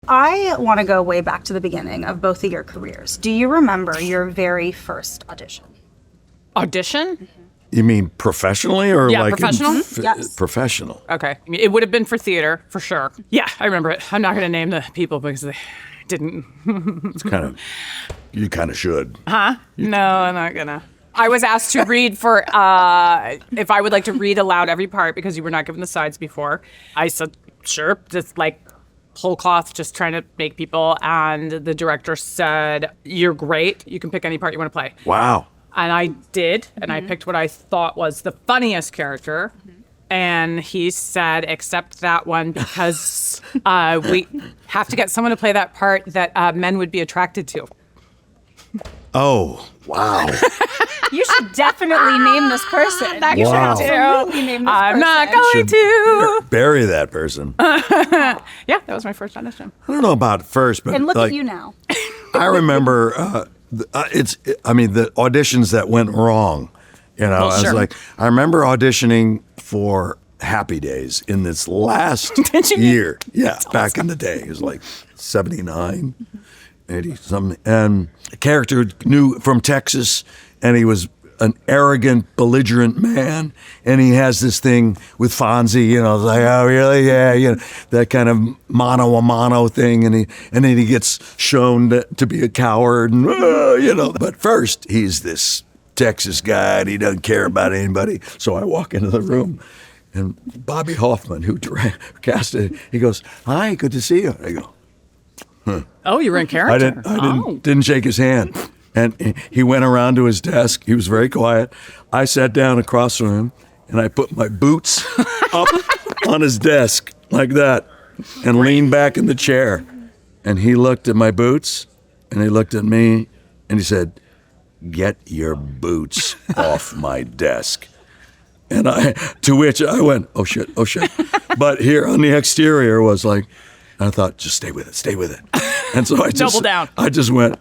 I want to go way back to the beginning of both of your careers. Do you remember your very first audition? Audition? You mean professionally or Yeah, like professional? Yes. professional? Okay. It would have been for theater, for sure. Yeah, I remember it. I'm not going to name the people because they didn't. It's you kind of should. No, I'm not going to. I was asked to read for, if I would like to read aloud every part because you were not given the sides before. I said, sure, just like whole cloth, just trying to make people. And the director said, you're great. You can pick any part you want to play. Wow. And I did, and I picked what I thought was the funniest character. And he said, accept that one because we have to get someone to play that part that men would be attracted to. Oh, wow. You should definitely name this person. You should Wow. absolutely name this I'm person. not going to. Bury that person. Yeah, that was my first audition. I don't know about first, but And look like, at you now. I remember the auditions that went wrong. You know, Well, I was sure. like, I remember auditioning for Happy Days in this last year. Yeah, back in the day. It was like 79, 80 something. And a character knew from Texas, and he was an arrogant, belligerent man. And he has this thing with Fonzie, you know, like, oh, really? Yeah, you know, that kind of mano a mano thing. And then he gets shown to be a coward, and, you know. But first, he's this Texas guy, and he doesn't care about anybody. So I walk into the room, and Bobby Hoffman, who cast it, he goes, "Hi, good to see you." I go, Oh, you were in character. I didn't shake his hand. And he went around to his desk. He was very quiet. I sat down across from him, and I put my boots up on his desk like that and leaned back in the chair. And he looked at my boots, and he looked at me, and he said, "Get your boots off my desk." And to which I went, oh shit. But here on the exterior was like, I thought, just stay with it. And so I just Double down. I just went,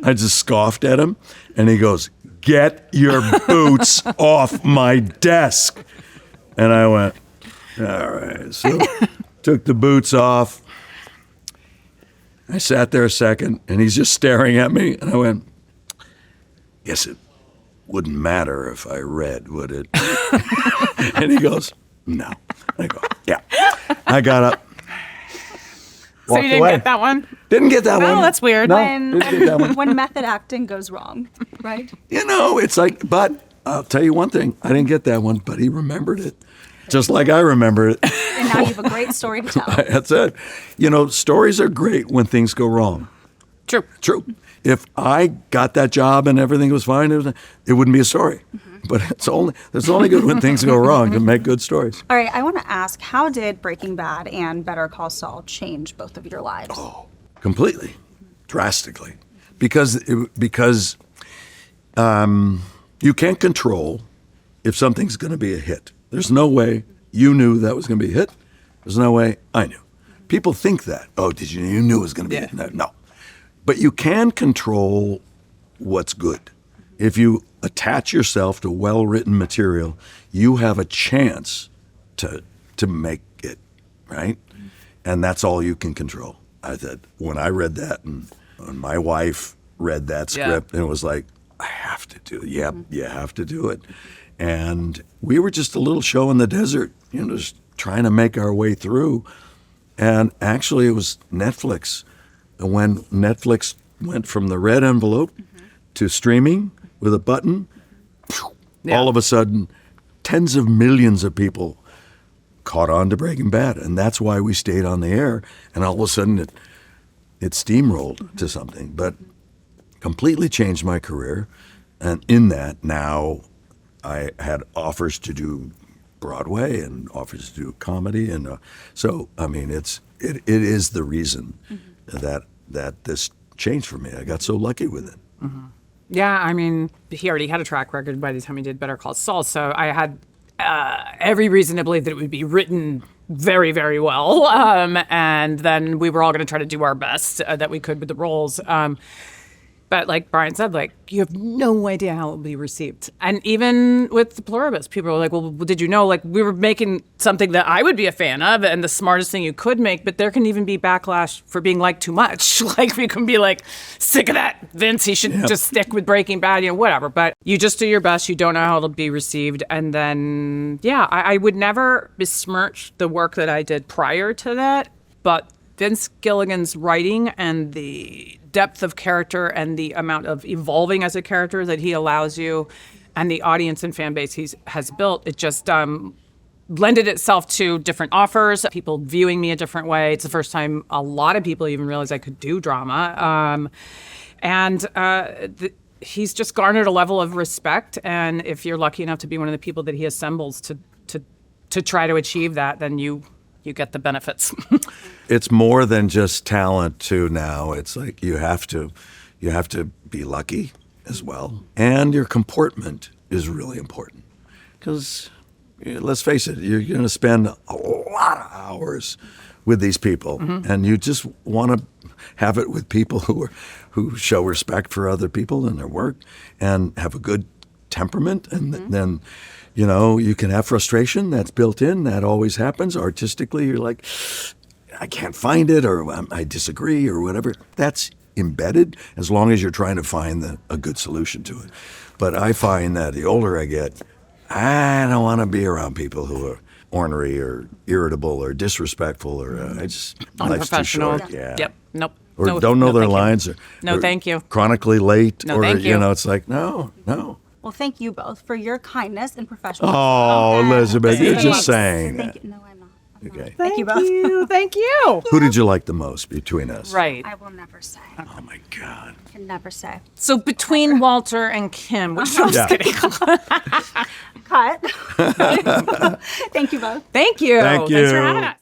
I just scoffed at him, and he goes, "Get your boots off my desk." And I went, all right. So took the boots off. I sat there a second, and he's just staring at me, and I went, "Guess it wouldn't matter if I read, would it?" And he goes, "No." I go, "Yeah." I got up. So you didn't get that one? Didn't get that one. Oh, that's weird. No, didn't get that one. When method acting goes wrong, right? You know, it's like, but I'll tell you one thing. I didn't get that one, but he remembered it. Just like I remember it. And now you have a great story to tell. That's it. You know, stories are great when things go wrong. True. If I got that job and everything was fine, it wouldn't be a story. But it's only good when things go wrong to make good stories. All right, I want to ask, how did Breaking Bad and Better Call Saul change both of your lives? Completely, drastically, because you can't control if something's going to be a hit. There's no way you knew that was going to be a hit. There's no way I knew. People think that. Oh, did you knew it was going to be a hit? No. But you can control what's good. If you attach yourself to well-written material, you have a chance to make it, right? And that's all you can control. I said, when I read that, and when my wife read that script, and it was like, I have to do it. Yep, you have to do it. And we were just a little show in the desert, you know, just trying to make our way through. And actually, it was Netflix. And when Netflix went from the red envelope to streaming with a button, all of a sudden, tens of millions of people caught on to Breaking Bad. And that's why we stayed on the air. And all of a sudden, it steamrolled to something. But completely changed my career. And in that, now I had offers to do Broadway and offers to do comedy. And so, I mean, it is the reason that this changed for me. I got so lucky with it. Yeah, I mean, he already had a track record by the time he did Better Call Saul, so I had every reason to believe that it would be written very, very well. And then we were all going to try to do our best that we could with the roles. But But like Brian said, like, you have no idea how it will be received. And even with the Pluribus, people were like, well, did you know, like, we were making something that I would be a fan of and the smartest thing you could make, but there can even be backlash for being liked too much. Like, we can be like, sick of that, Vince, he should just stick with Breaking Bad, whatever. But you just do your best. You don't know how it'll be received. And then, I would never besmirch the work that I did prior to that. But Vince Gilligan's writing and the depth of character and the amount of evolving as a character that he allows you and the audience and fan base he has built, it just lended itself to different offers, people viewing me a different way. It's the first time a lot of people even realized I could do drama. He's just garnered a level of respect. And if you're lucky enough to be one of the people that he assembles to try to achieve that, then you get the benefits. It's more than just talent too now. It's like you have to be lucky as well. And your comportment is really important. Because let's face it, you're going to spend a lot of hours with these people, and you just want to have it with people who show respect for other people and their work and have a good temperament, and then you can have frustration that's built in. That always happens. Artistically, you're like, I can't find it, or I disagree, or whatever. That's embedded as long as you're trying to find a good solution to it. But I find that the older I get, I don't want to be around people who are ornery or irritable or disrespectful, or life's too Unprofessional. short. Yeah. Yep. Nope. Or No, don't know no, their thank you. lines. No, or thank you. Chronically late. No, or, thank you. It's like, no. Well, thank you both for your kindness and professionalism. Oh, And Elizabeth, you're thanks. just saying Thank that. you. No, I'm not. Okay. Thank you both. Thank you. Who did you like the most between us? Right. I will never say. Oh, my God. I can never say. So between Walter and Kim, which I'm just kidding. Cut. Thank you both. Thank you. Thank Thanks for you. having us.